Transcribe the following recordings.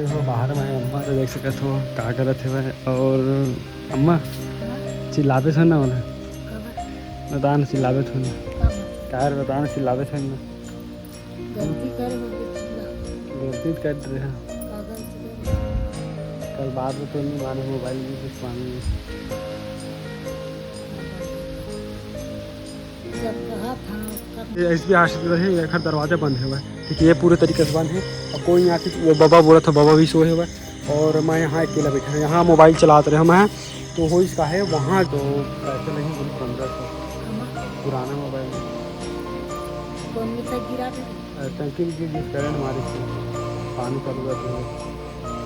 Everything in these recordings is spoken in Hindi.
हो बाहर में अम्मा तो देख सकत हो का करत हे और अम्मा चिल्लाबे थे ना उन्हें बता न चिल्लाबे थे ना कार बता न चिल्लाबे थे ना गलती कर रहे हैं कल बाद में तो नहीं माने मोबाइल में कुछ माने एस बी हॉस्पिटल है एक दरवाजा बंद है हुआ ठीक है ये पूरे तरीके से बंद है और कोई यहाँ की वो बाबा बोला था बाबा भी सोए हुआ और मैं यहाँ अकेला बैठा हूँ यहाँ मोबाइल चलाते रहे मैं तो हो इसका है वहाँ तो पैसे नहीं बोली 1500 पुराना मोबाइल टंकी में जिस करंट मारी थी पानी चालू रहते हैं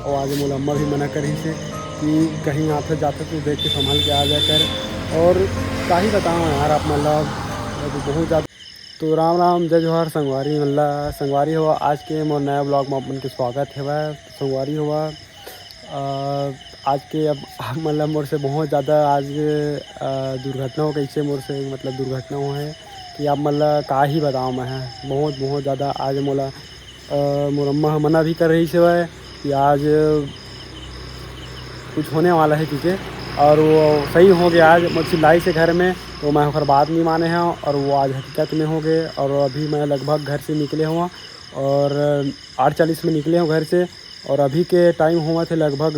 और आगे मोला अम्मा भी मना करी से कि कहीं आते जाते तो देख के संभाल के आ जाए कर और क्या ही बताऊँ यार आप मतलब बहुत ज़्यादा तो राम राम जय जोहर संगवारी मतलब संगवारी हुआ आज के मोर नया ब्लॉग में अपन के स्वागत है वह संगवारी हुआ आज के अब मतलब मोर से बहुत ज़्यादा आज दुर्घटना हो कैसे मोर से मतलब दुर्घटना हो है कि अब मतलब का ही बताऊँ मैं बहुत बहुत ज़्यादा आज मोला मोर अम्मा मना भी कर रही से वह कि आज कुछ होने वाला है क्योंकि और वो सही हो गया आज मुझसे लाई से घर में तो मैं होकर बात नहीं माने हैं और वो आज हकीकत में हो गए और अभी मैं लगभग घर से निकले हुआ और 8:40 में निकले हूँ घर से और अभी के टाइम हुआ थे लगभग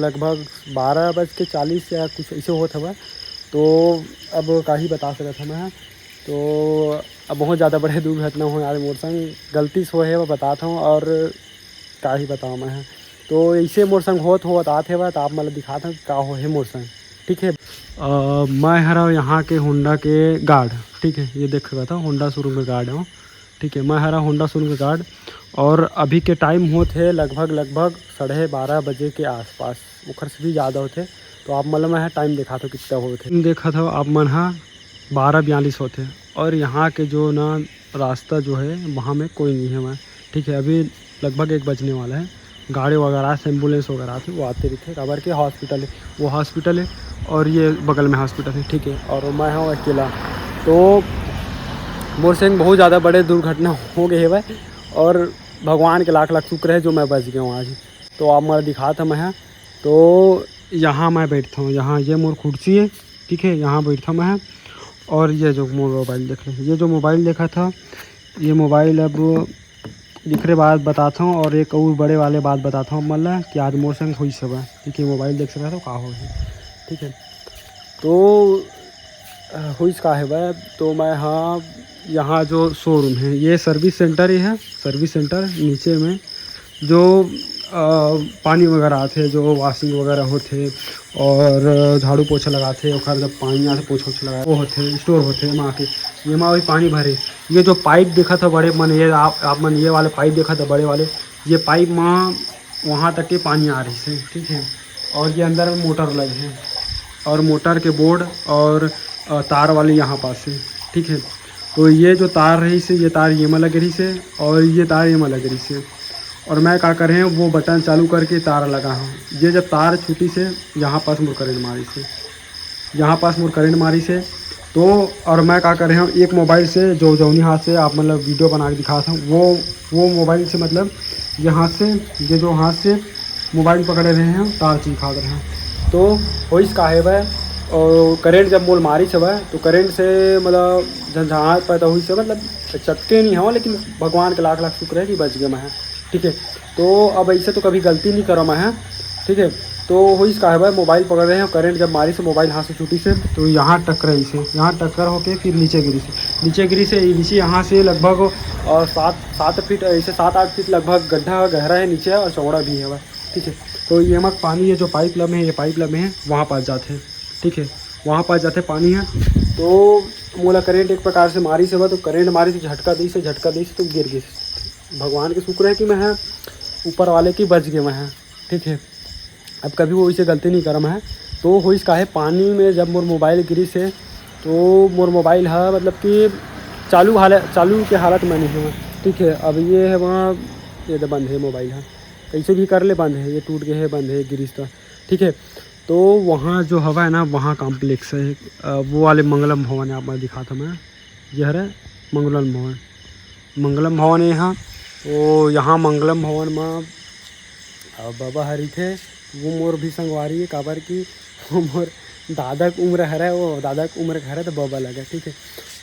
12:40 या कुछ ऐसे होता हुआ तो अब का ही बता सकता था मैं तो अब बहुत ज़्यादा बड़े दुर्घटना हुए आज मोर संग गलती से है वो बताता हूँ और का ही बताऊँ मैं तो ऐसे मोर संग होत आते हुआ तो आप मतलब दिखाता हूँ का हो है मोर संग ठीक है मैं हरा यहाँ के होंडा के गार्ड ठीक है ये देख रहा था होंडा शोरूम के गार्ड हूँ ठीक है मैं हरा होंडा शोरूम के गार्ड और अभी के टाइम होते लगभग 12:30 बजे के आसपास उखर से भी ज़्यादा होते तो आप मतलब मैं टाइम देखा था कितना होते देखा था आप मन हाँ 12:42 होते और यहाँ के जो ना रास्ता जो है वहाँ में कोई नहीं है मैं ठीक है अभी लगभग 1 बजने वाला है गाड़ी वगैरह से एम्बुलेंस वगैरह थे वो आते रहते खबर के हॉस्पिटल है वो हॉस्पिटल है और ये बगल में हॉस्पिटल है ठीक है और मैं हूँ अकेला तो मोर से बहुत ज़्यादा बड़े दुर्घटना हो गई है भाई और भगवान के लाख शुक्र है जो मैं बच गया हूँ आज तो आप मैं दिखाता मैं तो यहाँ मैं बैठता हूँ यहाँ ये मोर कुर्सी है ठीक है यहाँ बैठता मैं और ये जो मोर मोबाइल देख रहे ये जो मोबाइल देखा था ये मोबाइल अब दिखरे बात बताता हूँ और एक और बड़े वाले बात बताता हूँ मतलब कि आज मोर संग हुई सब है ठीक है मोबाइल देख सकता तो का हो ठीक है तो हुई का है वह तो मैं हाँ यहाँ जो शोरूम है ये सर्विस सेंटर ही है सर्विस सेंटर नीचे में जो पानी वगैरह आते जो वॉशिंग वगैरह होते और झाड़ू पोछा लगाते और जब पानी आते पोछा वोछा लगा वो होते स्टोर होते माँ के ये माँ वही पानी भरे ये जो पाइप देखा था बड़े मन ये आप मन ये वाले पाइप देखा था बड़े वाले ये पाइप माँ वहाँ तक के पानी आ रही है ठीक है और ये अंदर में मोटर लगे हैं और मोटर के बोर्ड और तार वाले यहाँ पास है ठीक है तो ये जो तार रही से ये तार ये में लग रही से और ये तार ये में लग रही से और मैं क्या कर रहे हैं वो बटन चालू करके तार लगा हूँ ये जब तार छूटी से यहाँ पास मुर करेंट मारी से यहाँ पास मुर करेंट मारी से तो और मैं क्या कर रहे हूँ एक मोबाइल से जो जौनी हाथ से आप मतलब वीडियो बना के दिखाता हूँ वो मोबाइल से मतलब ये हाथ से ये जो हाथ से मोबाइल पकड़े रहे हैं तार चिपका रहे हैं तो वही का है वह और करेंट जब मोल मारी से वह तो करेंट से मतलब झंझाहट पैदा हुई से मतलब चटके नहीं हो लेकिन भगवान के लाख शुक्र है कि बच गए मैं ठीक है तो अब ऐसे तो कभी गलती नहीं करो मैं ठीक है तो हुई का है भाई मोबाइल पकड़ रहे हैं करेंट जब मारी से मोबाइल हाथ से छूटी से तो यहाँ टकराई से यहाँ टक्कर होके फिर नीचे गिरी से नीचे यहाँ से लगभग और 7 फीट ऐसे 7-8 फीट लगभग गड्ढा गहरा है नीचे और चौड़ा भी है भाई ठीक है तो ये मक पानी ये जो पाइप लमे हैं ये पाइप लमे हैं वहाँ पास जाते हैं ठीक है वहाँ पास जाते पानी है तो मोला करेंट एक प्रकार से मारी से हुआ तो करेंट मारी से झटका दी से तो गिर गई भगवान के शुक्र है कि मैं ऊपर वाले की बच गए मैं ठीक है अब कभी वो इसे गलती नहीं करा मैं तो हो इसका है पानी में जब मोर मोबाइल गिरी से तो मोर मोबाइल है मतलब कि चालू के हालत में नहीं है ठीक है अब ये है वहाँ ये तो बंद है मोबाइल है कैसे भी कर ले बंद है ये टूट गए है बंद है गिरीस तो ठीक है तो वहाँ जो हवा है ना वहाँ कॉम्प्लेक्स है वो वाले मंगलम भवन है आप मैं दिखाता मैं यह है मंगलम भवन है यहाँ तो यहाँ मंगलम भवन में अब बाबा हरी थे वो मोर भी संगवारी है काबर की वो मोर दादा की उम्र हरा है, वो दादा की उम्र का हरा है तो बाबा लगा, ठीक है।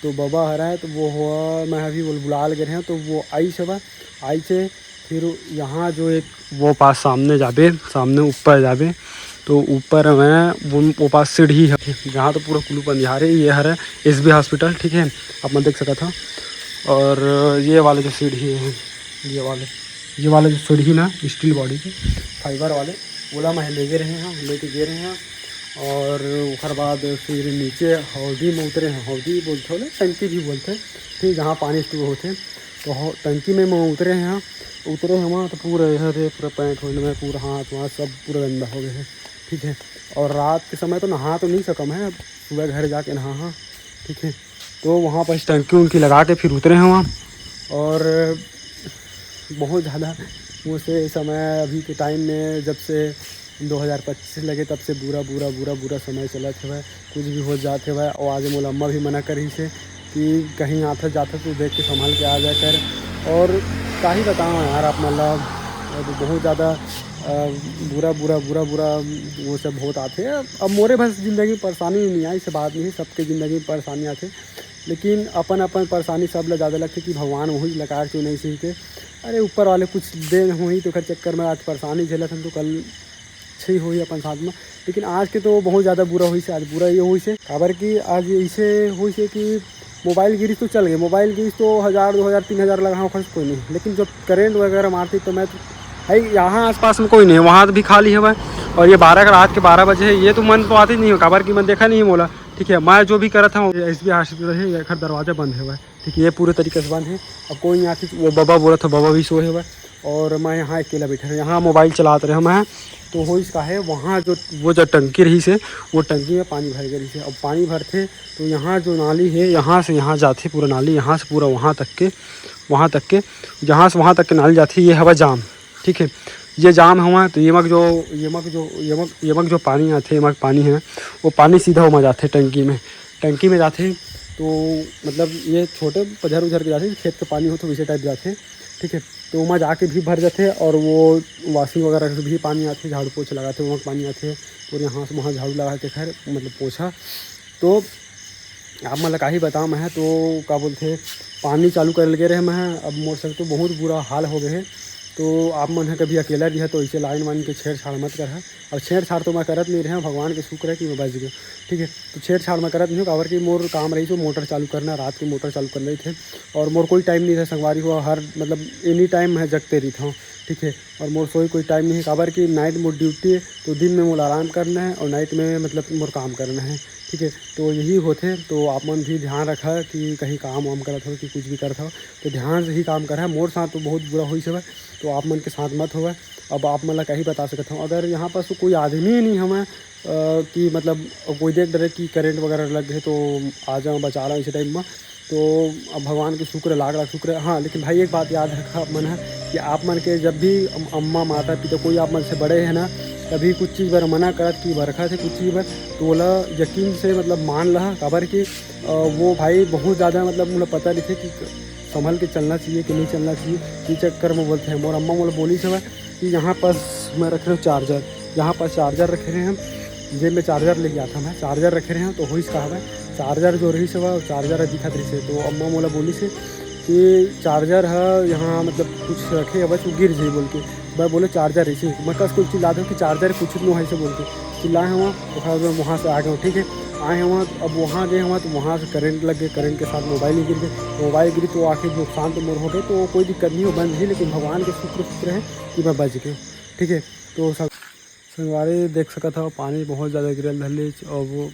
तो बाबा हरा है तो वो हुआ मैं अभी वो बुलाल गए हैं तो वो आई सब आई से फिर यहाँ जो एक वो पास सामने जाबे, सामने ऊपर जाबे तो ऊपर में वो पास सीढ़ी है जहाँ तो पूरा कुल्लू पंदिहार है। ये हर SB हॉस्पिटल, ठीक है, आप मैं देख सका था। और ये वाले जो सीढ़ी है ये वाले जो सीढ़ी ना स्टील बॉडी के फाइबर वाले ओला मैं ले गए रहे हैं, लेके गए रहे हैं। और उसके बाद फिर नीचे हौदी में उतरे हैं, हौदी बोलते हो टंकी भी बोलते हैं, ठीक, जहाँ पानी स्टोर होते तो टंकी में उतरे हैं। उतरे हैं वहाँ तो पूरा इधर पूरा पैंट होने में पूरा हाथ वहाँ सब पूरा गंदा हो गया है, ठीक है। और रात के समय तो नहा तो नहीं सकम है, सुबह घर जाके नहा, ठीक है। तो वहाँ पर टंकी उनकी लगा के फिर उतरे हैं वहाँ। और बहुत ज़्यादा मुझसे समय अभी के टाइम में जब से 2025 लगे तब से बुरा समय चला था, कुछ भी हो जाते हुआ। और आज मोला अम्मा भी मना करी से कि कहीं आते जाते तो देख के संभाल के आ जा कर। और क्या ही बताऊँ यार आप मतलब बहुत ज़्यादा बुरा वो सब बहुत आते हैं। अब मोरे बस ज़िंदगी में परेशानी नहीं आई, से बात नहीं है, सबके ज़िंदगी में परेशानी आते, लेकिन अपन परेशानी सब ला ज़्यादा लगती कि भगवान वही लगा क्यों नहीं सीखते। अरे ऊपर वाले कुछ देन हुई तो खैर चक्कर में आज परेशानी झेलत हम तो कल अच्छी हुई अपन साथ में। लेकिन आज के तो बहुत ज़्यादा बुरा हुई से, आज बुरा ये हुई से खबर कि आज ऐसे हुई से कि मोबाइल गिरी तो चल गए, मोबाइल गिरी तो 1000 2000 3000 लगा खर्च कोई नहीं, लेकिन जब करेंट वगैरह मारती तो मैं तो भाई यहाँ आसपास में कोई नहीं है, वहाँ भी खाली है भाई। और ये 12 का रात के 12 बजे है, ये तो मन तो आती नहीं हो खबर की, मन देखा नहीं मोला, ठीक है। मैं जो भी कर रहा था SB हॉस्पिटल है, ये घर दरवाज़ा बंद है भाई, ठीक है, ये पूरे तरीके से बंद है। अब कोई नहीं आती, वो बाबा बोला था, बाबा भी सोए हुआ और मैं यहाँ अकेला बैठा है, यहाँ मोबाइल चलाते रहे मैं। तो हो इसका है वहाँ जो वो जो टंकी रही से वो टंकी में पानी भर गई से। अब पानी भरते तो यहाँ जो नाली है यहाँ से यहाँ जाती पूरा नाली, यहाँ से पूरा वहाँ तक के जहाँ से वहाँ तक के नाली जाती है, ये हवा जाम, ठीक है, ये जाम हुआ। तो यमक जो पानी आते यमक पानी है वो पानी सीधा वहाँ जाते टंकी में जाते। तो मतलब ये छोटे पधर उधर के जाते, खेत के पानी हो तो वैसे टाइप जाते, ठीक है। तो वहाँ जाके भी भर जाते और वो वॉशिंग वगैरह से भी पानी आते, झाड़ू पोछा लगाते वहाँ पानी आते और यहाँ से वहाँ झाड़ू लगाते खैर मतलब पोछा। तो आप मतलब का ही बताऊँ मैं तो क्या बोलते पानी चालू कर लगे रहे मैं। अब मोटर तो बहुत बुरा हाल हो गए है। तो आप मन है कभी अकेला भी है तो इसे लाइन वाइन के छेड़छाड़ मत कर है। और छेड़छाड़ तो मैं करत नहीं रहे, भगवान के शुक्र है कि मैं बच गया, ठीक है। तो छेड़छाड़ मैं करत नहीं हूँ, काबर की मोर काम रही तो मोटर चालू करना, रात की मोटर चालू कर रही थे। और मोर कोई टाइम नहीं था, संगवारी हुआ हर मतलब एनी टाइम मैं जगते रही था, ठीक है। और मोर सोई कोई टाइम नहीं है, काबर की नाइट मोर ड्यूटी है, तो दिन में मोर आराम करना है और नाइट में मतलब मोर काम करना है, ठीक है। तो यही होते। तो आप मन भी ध्यान रखा कि कहीं काम वाम करत हो कि कुछ भी करत हो तो ध्यान से ही काम करा। मोर साथ तो बहुत बुरा हुई सब, तो आप मन के साथ मत होगा। अब आप मतलब कहीं बता सकता हूँ, अगर यहाँ पर तो कोई आदमी ही नहीं हमें कि मतलब कोई देख डरे कि करंट वगैरह लग गए तो आ जाऊँ बचा रहा हूँ इसी टाइम में। तो अब भगवान के शुक्र लाख लाख शुक्र है। हाँ लेकिन भाई एक बात याद रखा मन है कि आप मन के जब भी अम्मा माता पिता कोई आप मन से बड़े हैं ना, कभी कुछ चीज़ पर मना करत कि बरखा से कुछ चीज़ पर तो बोला यकीन से मतलब मान रहा खबर कि वो भाई बहुत ज़्यादा मतलब मुझे पता नहीं थे कि संभल के चलना चाहिए कि नहीं चलना चाहिए, ये चक्कर में बोलते हैं। मोर अम्मा मोला बोली सब कि यहाँ पर मैं रख रहा हूँ चार्जर, यहाँ पर चार्जर रखे रहे हम, जेब में चार्जर ले गया था मैं, चार्जर रखे रहे हैं। तो हुई कहा है चार्जर जो रही सब चार्जर दिखा रही से। तो अम्मा मोला बोली से कि चार्जर है यहाँ मतलब कुछ रखे बस वो गिर जाए बोल के। मैं बोले चार्जर ऐसे मैं कस कुछ चिल्ला दूँ कि चार्जर कुछ नहीं है ऐसे बोल के चिल्लाए हुआ। तो खैर मैं वहाँ से आ गया, ठीक है, आए हुआ। अब वहाँ गए हुआ तो वहाँ से करंट लग गए, करंट के साथ मोबाइल ही गिर गए, मोबाइल गिरी तो आखिर नुकसान तो मोर हो गए। तो कोई दिक्कत नहीं हो बंद ही, लेकिन भगवान के शुक्र है कि मैं बच गया, ठीक है। तो संगवारी देख सका था पानी बहुत ज़्यादा गिरल धल्ले और वो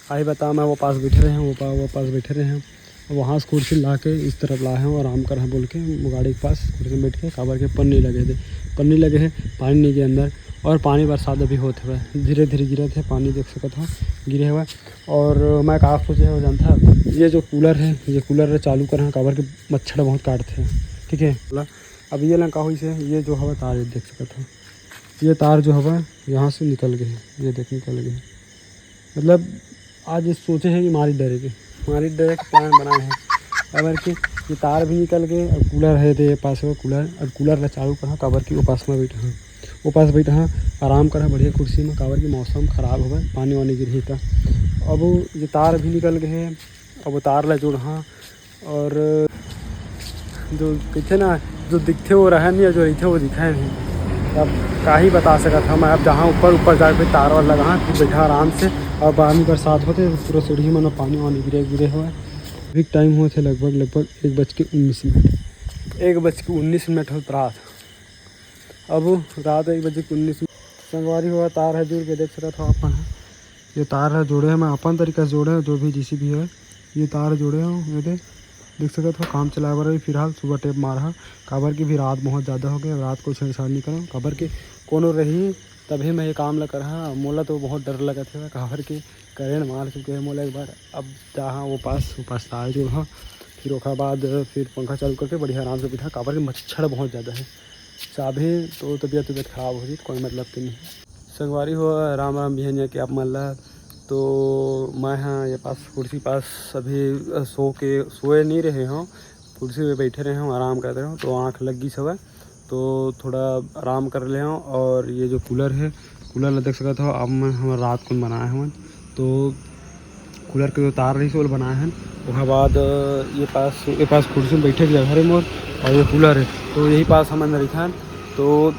आई बता मैं वो पास बैठे रहे हैं, वो पास बैठे रहे हैं। वहाँ से कुर्सी ला के इस तरफ लाए हैं और आराम कर हैं बोल के गाड़ी के पास कुर्सी में बैठ के काबर के पन्नी लगे हैं पानी नहीं के अंदर। और पानी बरसात अभी होते हुए धीरे धीरे गिरे थे, पानी देख सकता था गिरे हुए। और मैं कहा सोचे हो जानता ये जो कूलर है ये कूलर चालू कर काबर के मच्छर बहुत काटते हैं, ठीक है। अब ये लंका हुई से ये जो हवा तार देख सकता था, ये तार जो हवा यहाँ से निकल गए, ये देख निकल गए। मतलब आज सोचे हैं कि मारी डरे के प्लान बनाए हैं काबर कि ये तार भी निकल गए। और कूलर है तो ये पास में कूलर, और कूलर ला चालू करा काबर कि वो पास में बैठा हाँ वो पास बैठा हाँ आराम करा बढ़िया कुर्सी में, काबर की मौसम ख़राब हो गए, पानी वानी गिर था। अब ये तार भी निकल गए, अब वो तार ला जोड़ हाँ, और जो कहते ना जो दिखते वो रहा नहीं, जो रही वो दिखा नहीं। अब का ही बता सका था मैं। अब जहाँ ऊपर जाके तार वार लगा फिर बैठा आराम से, और पानी बरसात होते पूरा सीढ़ी में पानी वानी गिरे हुआ है। अभी टाइम हुए थे लगभग 1:19। 1:19 हो रात। अब रात 1:19 संगवारी हुआ तार है जुड़ के देख सकता था अपन। ये तार है जोड़े हैं, मैं अपन तरीका से जोड़े हैं, जो भी जिसी भी है ये तार जोड़े हैं। ये देख सकते हो काम चला रहा है फिलहाल। सुबह टेप मारा काबर की भी रात बहुत ज़्यादा हो गया, रात को छेड़छाड़ नहीं करो काबर की कोनो रही तभी मैं ये काम लगा रहा। मोला तो बहुत डर लगा था काबर की करेंट मार चुके हैं मोला एक बार। अब जहाँ वो पास तार जो हाँ, फिर उसके बाद फिर पंखा चालू करके बढ़िया आराम से बिठा, काबर की मच्छर बहुत ज़्यादा है। चाहे तो तबीयत ख़राब हो जाए कोई मतलब तो नहीं। संगवारी हो राम राम बिहनिया कि आप मतलब तो मैं हाँ ये पास कुर्सी पास अभी सोए नहीं रहे हों, कुर्सी पे बैठे रहे हों आराम कर रहे हो, तो आँख लग गई सब तो थोड़ा आराम कर ले हों। और ये जो कूलर है, कूलर देख सकते हो अब मैं हम रात को बनाए हैं, तो कूलर के जो तार रही से बनाए हैं। उसके बाद ये पास कुर्सी में बैठे के जगह है मोर, और ये कूलर है तो यही पास हम अंदर रही तो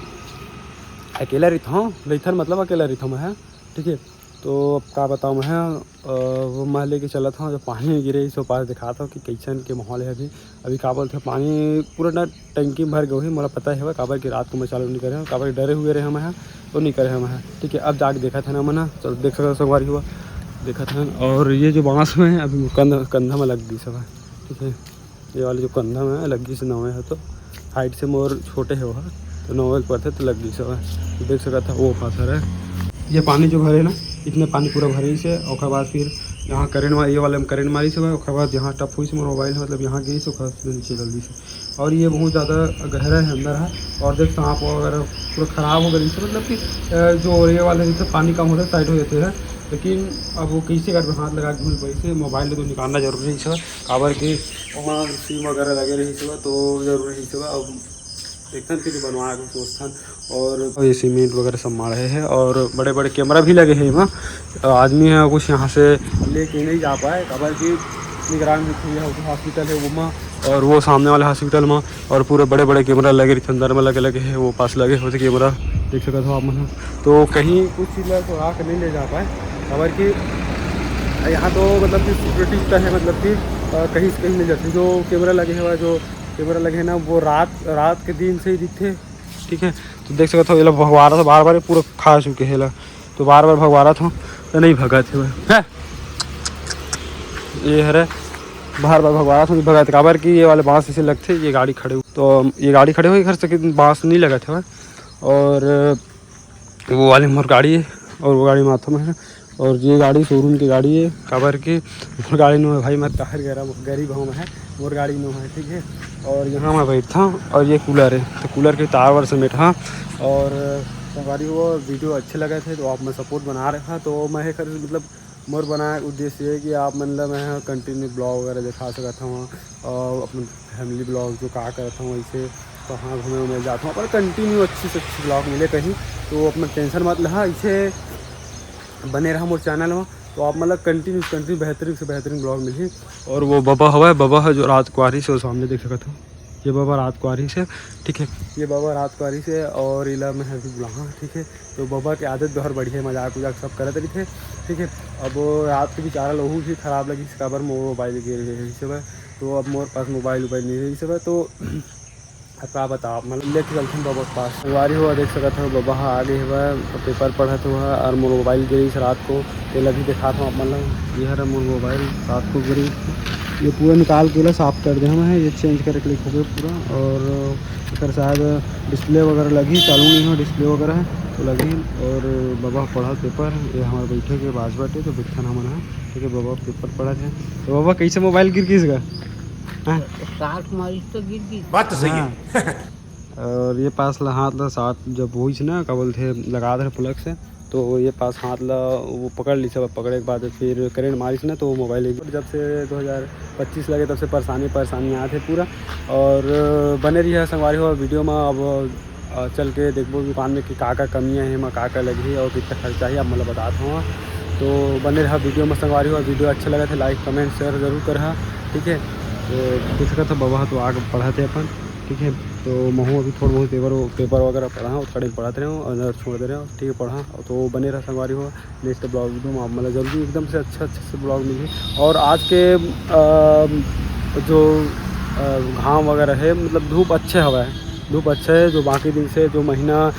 अकेला रही मतलब अकेला रही मैं, ठीक है। तो अब क्या बताऊँ मैं वो मैं लेके चला था, जब पानी गिरे इस पास दिखा था कि कैसन के माहौल है अभी का बोलते पानी पूरा ना टंकी में भर गए मुझे पता है काबर की रात को मैं चालू नहीं करे काबर डरे हुए रहे मैं तो नहीं करे मैं, ठीक है। अब जाके देखा था ना मैं चलो देख सकते संगवारी हुआ देखा था। और ये जो बाँस में है अभी कंधा में लग गई सब है, ठीक है। ये वाले जो कंधा में लग गई से नवे है, तो हाइट से मोर छोटे है वह तो नोवेल पर थे तो लग गई सब है, तो देख सका था वो फासर है। ये पानी जो भरे ना इतने पानी पूरा भरे से, और बाद फिर यहाँ करेंट मारी, ये वाले में करेंट मारी सब है, और बाद यहाँ टप हुई से मोबाइल मतलब यहाँ गई से नीचे जल्दी से। और ये बहुत ज़्यादा गहरा है अंदर है, और देख सांप वगैरह पूरा ख़राब हो गई से, मतलब कि जो ये वाले जैसे पानी कम होता है साइड हो जाते हैं। लेकिन अब वो कैसे कर हाथ लगा के घूम से मोबाइल तो निकालना जरूरी है सब, काबर के वहाँ सिम वगैरह लगे रही सब तो जरूरी है सब। अब देखते फिर बनवा के सोचते। और ये सीमेंट वगैरह सब मारे हैं, और बड़े बड़े कैमरा भी लगे हैं वहाँ। आदमी है कुछ यहाँ से लेके नहीं जा पाए काबर की निगरानी हॉस्पिटल है वो में, और वो सामने वाले हॉस्पिटल में, और पूरे बड़े बड़े कैमरा लगे रहे अंदर में लगे हैं, वो पास लगे होते कैमरा देख सकते हो आप मतलब। तो कहीं कुछ चीज़ तो आके नहीं ले जा पाए खबर कि यहाँ तो मतलब कि सिक्योरिटी का है, मतलब कि कहीं से कहीं नहीं जाती। जो कैमरा लगे हुआ जो कैमरा लगे हैं ना वो रात के दिन से ही दिखते, ठीक है। तो देख सकते हो ये लोग भगवारा था बार पूरा खा चुके हैं, तो बार भगवारा था तो नहीं भगा थे वह ये है बार भगवारा था नहीं भगा थे काबर की ये वाले बाँस ऐसे लगते ये गाड़ी खड़े हुए, तो ये गाड़ी खड़े हुए घर से बाँस नहीं लगा थे। और वो वाली मोर गाड़ी है, और वो गाड़ी माथा में है, और ये गाड़ी शोरूम की गाड़ी है काबर की मोर गाड़ी नो है भाई, मैं ताहर गरीब हूँ मैं, मोर गाड़ी नो है, ठीक है। और यहाँ मैं बैठा और ये कूलर है, तो कूलर के तार वार से बैठा। और संगवारी वो वीडियो अच्छे लगे थे तो आप मैं सपोर्ट बना रहा था, तो मैं मतलब मोर बनाया उद्देश्य है कि आप मतलब मैं कंटिन्यू ब्लॉग वगैरह दिखा सकता हूँ, और अपने फैमिली ब्लॉग जो कहा करता हूँ वैसे कहाँ घूमे मैं जाता हूँ, पर कंटिन्यू अच्छी से अच्छी ब्लॉग मिले कहीं, तो अपना टेंशन मत हाँ इसे बने रहा मोर चैनल में, तो आप मतलब कंटिन्यू बेहतरीन से बेहतरीन ब्लॉग मिली। और वो बाबा है जो रात कुआरी से सामने देख सकते हो, ये बाबा रात कुआरी से, ठीक है। ये बाबा रात कुआरी से और इला में है बुलाहा, ठीक है। तो बाबा की आदत बहुत बढ़िया है, मजाक उजाक सब करते रही थे, ठीक है। अब रात के बेचारा लोगों भी ख़राब लगी काबर मोबाइल गिर रही सब, तो अब मोर पास मोबाइल नहीं रही सब, तो क्या बताओ मतलब लेके चलते हैं बाबा के पास। संगवारी हुआ देख सकते हो बाबा आगे हुआ पेपर पढ़ा तो हुआ, और मोर मोबाइल गिरी से रात को तेल अभी दिखा था मतलब ये है मोर मोबाइल रात को गिरी, ये पूरा निकाल के साफ़ कर दे हम है, ये चेंज करके क्लिक हो गया पूरा। और अगर शायद डिस्प्ले वगैरह लगी चालू नहीं हो डिस्प्ले वगैरह तो लगी। और बाबा पढ़ा पेपर, ये हमारे बैठे के बाज बाटे तो बिठन हमन है, ठीक है। बाबा पेपर पढ़ा थे, तो बाबा कैसे मोबाइल गिर किसका तो गिर गई बात तो सही है। और ये पास ला हाथ ला साथ जब हुई ना क्या बोलते लगा दे प्लग से, तो ये पास हाथ ला वो पकड़ ली सब, पकड़े के बाद फिर करेंट मारिस ना तो वो मोबाइल जब से 2025 लगे तब से परेशानी आए थे पूरा। और बने रही है संगवारी हो वीडियो में। अब चल के देखो दुकान में कि का कमियाँ हैं, का लगी और कितना खर्चा है, अब मतलब बताता हूँ। तो बने रहा वीडियो में संगवारी हो। वीडियो अच्छा लगा था लाइक कमेंट शेयर ज़रूर करा, ठीक है। तो देख सकता था बाबा तो आगे पढ़ाते अपन, ठीक है। तो महू अभी थोड़ा बहुत पेपर वगैरह पढ़ा और थोड़े पढ़ाते रहे और छोड़ दे रहे हो, ठीक है, पढ़ा। तो बने रहा संगवारी हो। नेक्स्ट ब्लॉग एकदम आप मतलब जल्दी एकदम से अच्छे से ब्लॉग मिले। और आज के जो घाम वगैरह है, मतलब धूप अच्छे हवा है, धूप अच्छा है। जो बाकी दिन से जो महीना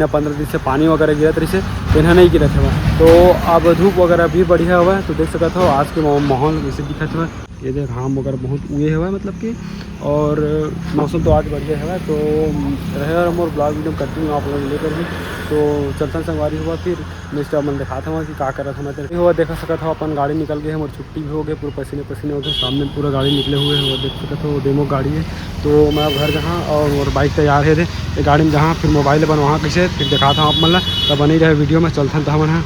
15 दिन से पानी वगैरह गिरत रही से तेना नहीं गिरत है, तो अब धूप वगैरह भी बढ़िया हुआ है। तो देख सकते हो आज के माहौल वैसे दिखत हुआ, ये देख घाम वगैरह बहुत उगे हुआ है मतलब कि, और मौसम तो आज बढ़िया है। तो रहे और मोर ब्लॉग वीडियो करती हूँ आप लोग लेकर भी। तो चलता संगवारी हुआ, फिर नेक्स्ट अपन दिखाता हूँ कि क्या कर रहा था मैं हुआ। देखा सकता था अपन गाड़ी निकल गए, हमारी छुट्टी भी हो गई, पूरे पसीने पसीने हो गए। सामने पूरा गाड़ी निकले हुए हैं, वो देख सकते हो डेमो गाड़ी है। तो मैं घर जहाँ और बाइक तैयार है थे ये गाड़ी में जहाँ, फिर मोबाइल बन वहाँ कैसे फिर दिखाता हूँ आप मतलब। तब बनी रहे वीडियो में, चलता था मन।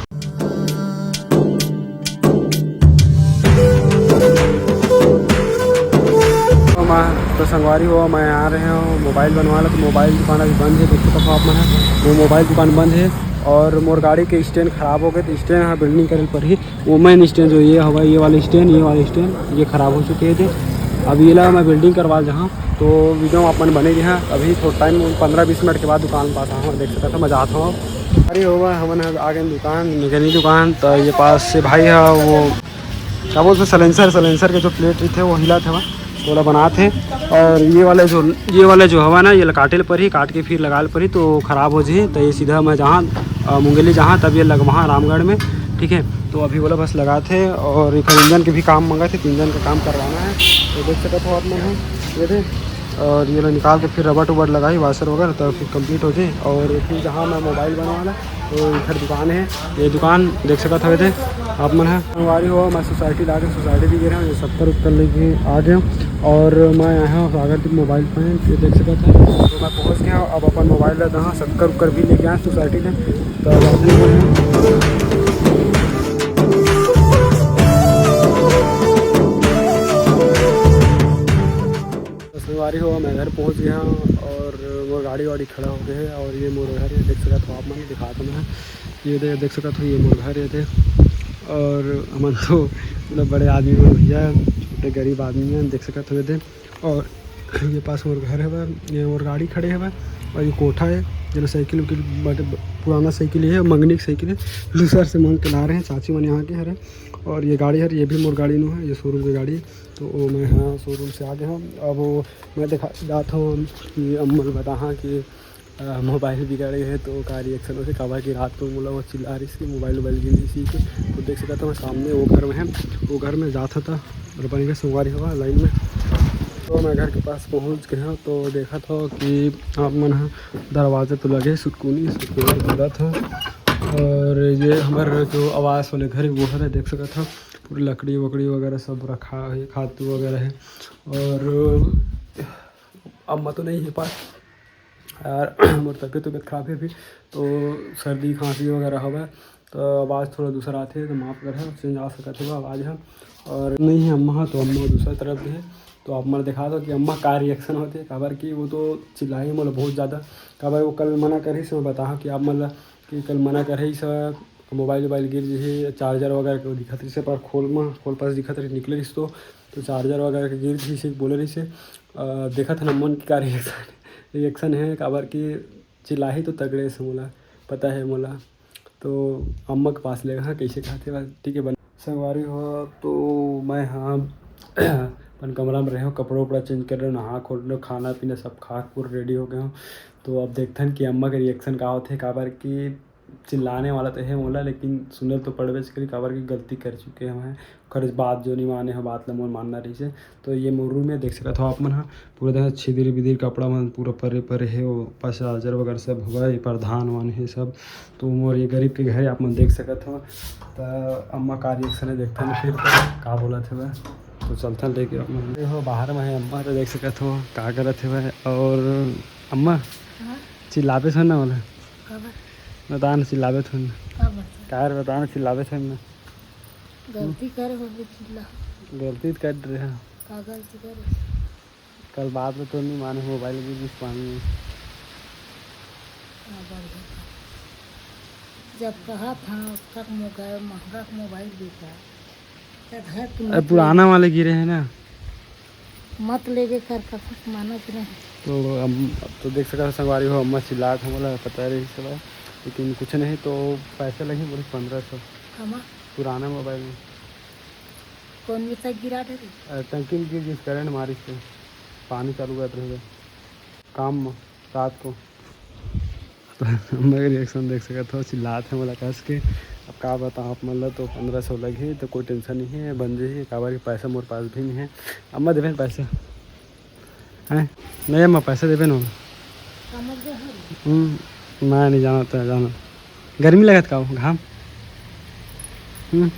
तो संगवारी हुआ मैं आ रहे हूँ मोबाइल बनवा ला। तो मोबाइल दुकान अभी बंद है, देख सकते हो आप मन। वो मोबाइल दुकान बंद है और मोर गाड़ी के स्टैंड ख़राब हो गए। तो स्टैंड यहाँ बिल्डिंग करे पर ही वो मेन स्टैंड जो ये हवा, ये वाले स्टैंड ये ख़राब हो चुके थे। अब ये ला मैं बिल्डिंग करवा जहाँ। तो वीडियो अपन बनेगी हैं अभी थोड़ा टाइम 15-20 मिनट के बाद दुकान पास आऊँ, देख सकता था मैं जाता हूँ। अरे होगा हमन आगे दुकान मैकेनिक दुकान। तो ये पास से भाई है वो क्या बोलते सलेंसर के जो प्लेट थे वो हिला था थोड़ा बनाते। और ये वाले जो हवा ना ये काटे पर ही काट के फिर लगा पर ही तो ख़राब हो जाए। तो ये सीधा मैं जहाँ मुंगेली जहाँ तब ये लगवा रामगढ़ में, ठीक है। तो अभी बोला बस लगाते और एक इंजन के भी काम मंगा थे, तो इंजन का काम करवाना है। तो देख सकते हो आप मैं ये थे। और ये लोग निकाल के फिर रबड़ वबड़ लगाई वाशर वगैरह, तो फिर कंप्लीट हो जाए। और फिर जहाँ मैं मोबाइल बनवाना तो इधर दुकान है, ये दुकान देख सकते थे आप मन है। संगवारी हुआ मैं सोसाइटी ला के सोसाइटी भी गए हूँ, ये 70 लेके आ गया और मैं आया हूँ सागर मोबाइल पॉइंट, ये देख सकते थे। तो मैं पहुँच गया अब अपन मोबाइल लेता हूँ 70 भी लेके आए सोसाइटी में। तो संगवारी हुआ मैं घर पहुंच गया और वो गाड़ी वाड़ी खड़ा हो गए है। और ये मोर घर है, देख सकता तो आप मन दिखाता मैं। ये देख सकता तो ये मोर घर है थे। और हम तो मतलब बड़े आदमी में भैया, छोटे गरीब आदमी हैं, देख सकते हुए थे। और ये पास मोर घर है वह, ये और गाड़ी खड़े है वह। और ये कोठा है जो साइकिल पुराना साइकिल है, मंगनी की साइकिल है, दूसर से मांग के ला रहे हैं चाची मन यहाँ के हरे। और ये गाड़ी है, ये भी मोर गाड़ी नो है, ये शोरूम की गाड़ी है। तो वो मैं हाँ शोरूम से आ गया हूँ। अब वो मैं जाता हूँ कि अम्मल बता हाँ कि मोबाइल बिगड़ गए तो का रिएक्शन हो से कहा कि रात को बोला वो चिल्ला रही इसकी मोबाइल गिर इसी के। तो देख सकता था मैं सामने वो घर में है, वो घर में जाता था और बन गया संगवारी हवा लाइन में। तो मैं घर के पास पहुंच गया तो देखा था कि आप मन दरवाजे तो लगे सुटकुनी खुला था। और ये हमारे जो आवास वाले घर है वो है, देख सका था पूरी लकड़ी वकड़ी वगैरह सब रखा है, खातू वगैरह है। और अम्मा तो नहीं है पास यार, मोर तबीयत खराब है अभी, तो सर्दी खांसी वगैरह हवा। तो आवाज़ थोड़ा दूसरा आते है तो माफ़ कर है चेंज आ सकते हो आवाज़ है। और नहीं है अम्मा तो अम्मा दूसरा तरफ भी है। तो आप मैं दिखा दो कि अम्मा का रिएक्शन होते खबर की वो तो चिल्लाई मतलब बहुत ज़्यादा। खबर वो कल मना कर रही से मैं बता कि आप मतलब कि कल मना कर रही सर मोबाइल गिर जी चार्जर वगैरह के दिखत रही से पर खोल पास दिखत रही निकले रही तो चार्जर वगैरह के गिर रही से बोले रही से देखा था नमन की का रिएक्शन है काबर की चिल्लाही तो तगड़े से मोला पता है मोला। तो अम्मा के पास लेगा हाँ कैसे खाते बस ठीक है बन संगवारी हो। तो मैं हाँ अपन कमरा में रहे हो कपड़ा वपड़ा चेंज कर रहे हो नहा खोल रहे हो खाना पीना सब खा पूरा रेडी हो गए हो। तो अब देखते हैं कि अम्मा के रिएक्शन का होते काबर की चिल्लाने वाला तो है मोला लेकिन सुने तो पड़वे से करी काबर की गलती कर चुके हैं खर्च बात जो नहीं माने हैं बात मोर मानना रही से। तो ये मोर रूम में देख सकते हो आप मन हाँ पूरा देखा छिदिर बिदिर कपड़ा मन पूरा परे परे है वो पास चार्जर वगैरह सब हुआ है प्रधान वन है सब। तो मोर ये गरीब के घर आप मन देख सकते हो। तो अम्मा का रिएक्शन है देखते हैं फिर का बोला थे वह। तो चलता लेके हो बाहर में है अम्मा तो देख सकते हो का करत है वह। और अम्मा चिल्लावे थे ना बोला बता न चिल्लावे थे ना कार बता न चिल्लावे थे ना गलती कर चिल्ला गलती कर रहे हैं का गलती कर कल बाद में तो नहीं माने मोबाइल भी जिस पानी हाँ, बढ़िया था। जब कहा था उसका मोबाइल महंगा मोबाइल बिका तब है कि अब पुराना वाले गिरे हैं ना, मत लेके कर कथा माना कि नहीं। तो अब तो देख सका संगवारी हो, अम्मा चिल्लात हम बोला पता रही चला, लेकिन कुछ नहीं तो पैसे लगे बोले 1500 हम पुराना मोबाइल में। कौन भी तक गिरा दे रही टंकी में गिर जिस करंट मारी से पानी चालू कर रहे काम में रात को। तो मेरे रिएक्शन देख सका था, चिल्लात है बोला कस के। अब का बताऊँ आप मतलब तो 1500 लगे तो कोई टेंशन नहीं है, बन जाइए काबारी पैसा मोर पास भी नहीं है। अम्मा देवे पैसे हैं नहीं, अम्मा पैसे देवे ना। समझ गए मैं नहीं जाना तो जाना, गर्मी लगत का हो घाम। हमर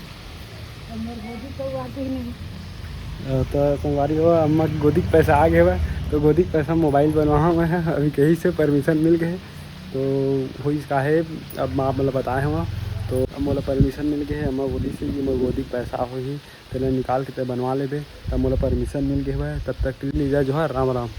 गोदी तो आते ही नहीं। तो संगवारी हो अम्मा की गोदी के पैसा आ गए हुआ, तो गोदी के पैसा मोबाइल बनवा हुआ है अभी कहीं से परमिशन मिल गए, तो हुई का है अब माँ मतलब बताए हुआ, तो अब मोला परमिशन मिल गए है। अम्मा बोली से कि मोर गोदी के पैसा हो ही तेल निकाल के ते बनवा लेबे, तब मोला परमिशन मिल गए हुआ है। तब तक लीजा जो है राम राम।